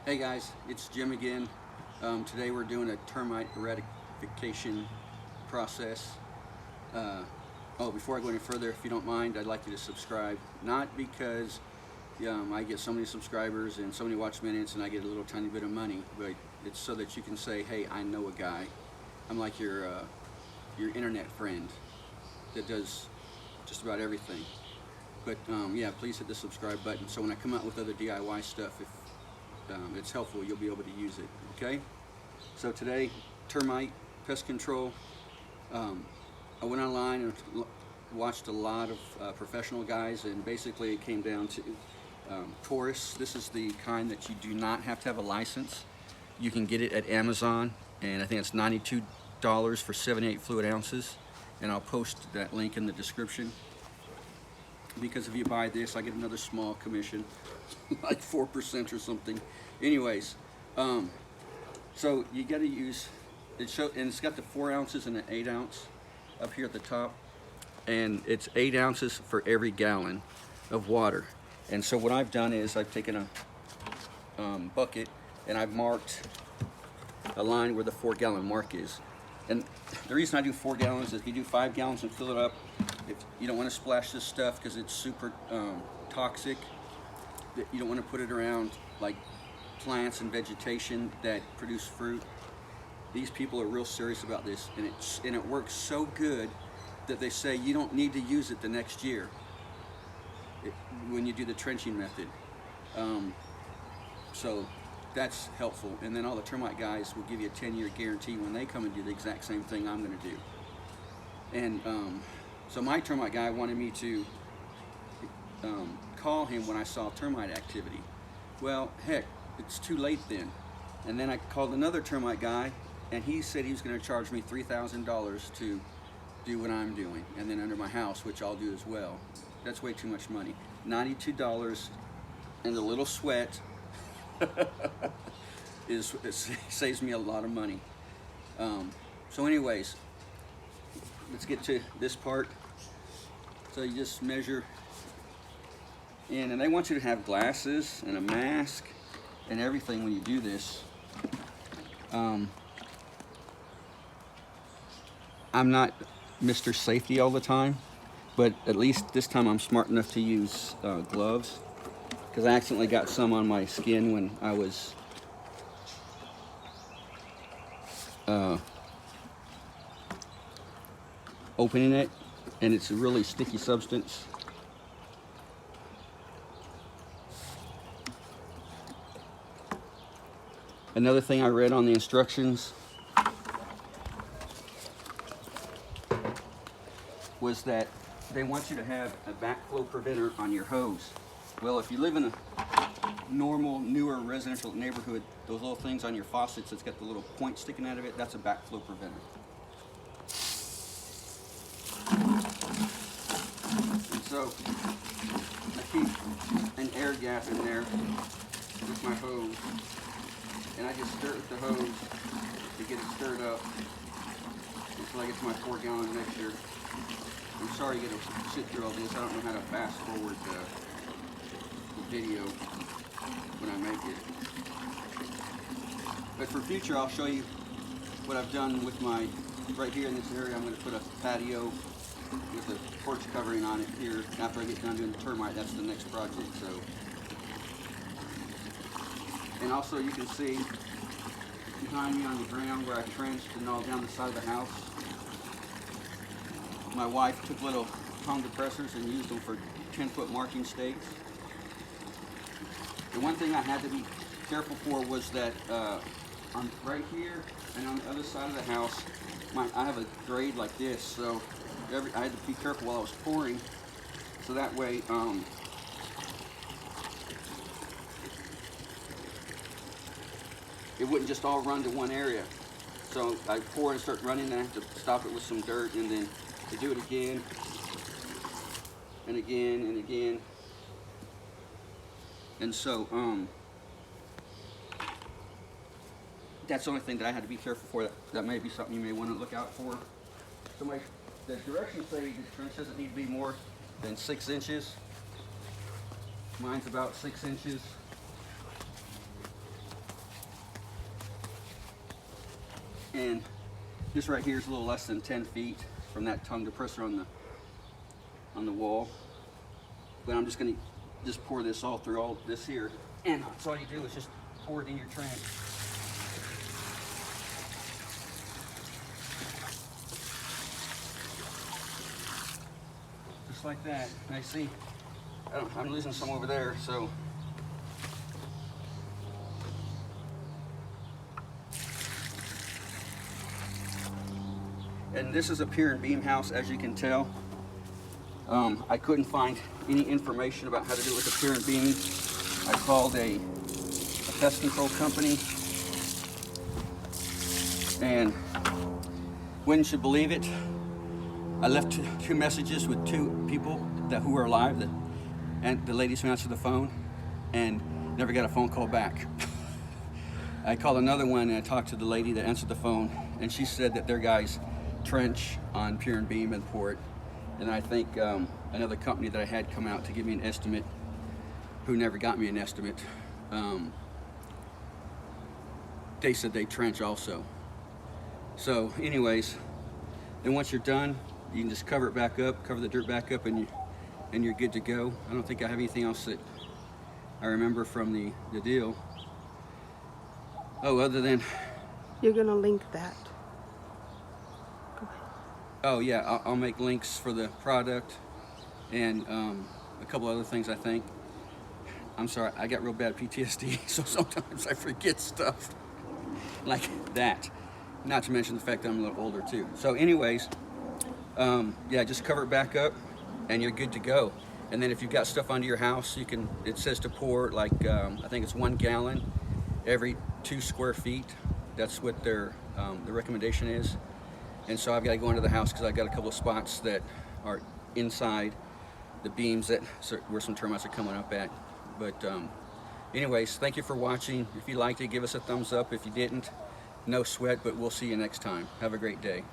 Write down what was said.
Hey guys, it's Jim again. Today we're doing a termite eradication process. Before I go any further, if you don't mind, I'd like you to subscribe. Not because I get so many subscribers and so many watch minutes and I get a little tiny bit of money, but it's so that you can say, hey, I know a guy. I'm like your internet friend that does just about everything. But yeah, please hit the subscribe button so when I come out with other DIY stuff, if it's helpful, you'll be able to use it. Okay, so today, Termite Pest Control. I went online and watched a lot of professional guys, and basically it came down to Taurus. This is the kind that you do not have to have a license. You can get it at Amazon, and I think it's $92 for 78 fluid ounces, and I'll post that link in the description. Because if you buy this, I get another small commission, like 4% or something. Anyways, so you got to use it. And it's got the 4 ounces and an 8 ounce up here at the top, and it's 8 ounces for every gallon of water. And so what I've done is I've taken a bucket and I've marked a line where the 4 gallon mark is. And the reason I do 4 gallons is if you do 5 gallons and fill it up, if you don't want to splash this stuff because it's super toxic. You don't want to put it around like plants and vegetation that produce fruit. These people are real serious about this, and it works so good that they say you don't need to use it the next year when you do the trenching method. So that's helpful. And then all the termite guys will give you a 10-year guarantee when they come and do the exact same thing I'm going to do. And so my termite guy wanted me to call him when I saw termite activity. Well, heck, it's too late then. And then I called another termite guy, and he said he was going to charge me $3,000 to do what I'm doing, and then under my house, which I'll do as well. That's way too much money. $92 and a little sweat it saves me a lot of money. So anyways, let's get to this part. So you just measure in, and they want you to have glasses and a mask and everything when you do this. I'm not Mr. Safety all the time, but at least this time I'm smart enough to use gloves, because I accidentally got some on my skin when I was opening it, and it's a really sticky substance. Another thing I read on the instructions was that they want you to have a backflow preventer on your hose. Well, if you live in a normal, newer residential neighborhood, those little things on your faucets that's got the little point sticking out of it, that's a backflow preventer. And so I keep an air gap in there with my hose, and I just stir it with the hose to get it stirred up until I get to my 4 gallon mixture. I'm sorry you get to sit through all this. I don't know how to fast forward the video when I make it. But for future, I'll show you what I've done with my, right here in this area, I'm going to put a patio with a porch covering on it here. After I get done doing the termite, that's the next project. So, and also you can see behind me on the ground where I trenched and all down the side of the house. My wife took little tongue depressors and used them for 10-foot marking stakes. The one thing I had to be careful for was that on right here and on the other side of the house, I have a grade like this, so I had to be careful while I was pouring, so that way it wouldn't just all run to one area. So I pour and start running, then I have to stop it with some dirt, and then to do it again and again and again. And so that's the only thing that I had to be careful for. That may be something you may want to look out for. So the directions say the trench doesn't need to be more than 6 inches. Mine's about 6 inches. And this right here is a little less than 10 feet from that tongue depressor on the wall. But I'm just gonna pour this all through all this here. And that's all you do is just pour it in your trench. Just like that. And I see, I'm losing some over there, so. And this is a pier and beam house, as you can tell. I couldn't find any information about how to do it with a pier and beam. I called a pest control company, and wouldn't you believe it, I left two messages with two people who were alive, and the ladies who answered the phone, and never got a phone call back. I called another one and I talked to the lady that answered the phone, and she said that their guys trench on pier and beam and pour it. And I think another company that I had come out to give me an estimate, who never got me an estimate, they said they trench also. So anyways, then once you're done, you can just cover it back up, cover the dirt back up, and you're good to go. I don't think I have anything else that I remember from the deal. Oh, other than... You're gonna link that. Oh yeah, I'll make links for the product and a couple other things, I think. I'm sorry, I got real bad PTSD, so sometimes I forget stuff like that. Not to mention the fact that I'm a little older too. So anyways, yeah, just cover it back up and you're good to go. And then if you've got stuff under your house, you can, it says to pour like, I think it's 1 gallon every 2 square feet. That's what their, the recommendation is. And so I've got to go into the house because I've got a couple of spots that are inside the beams where some termites are coming up at. But anyways, thank you for watching. If you liked it, give us a thumbs up. If you didn't, no sweat, but we'll see you next time. Have a great day.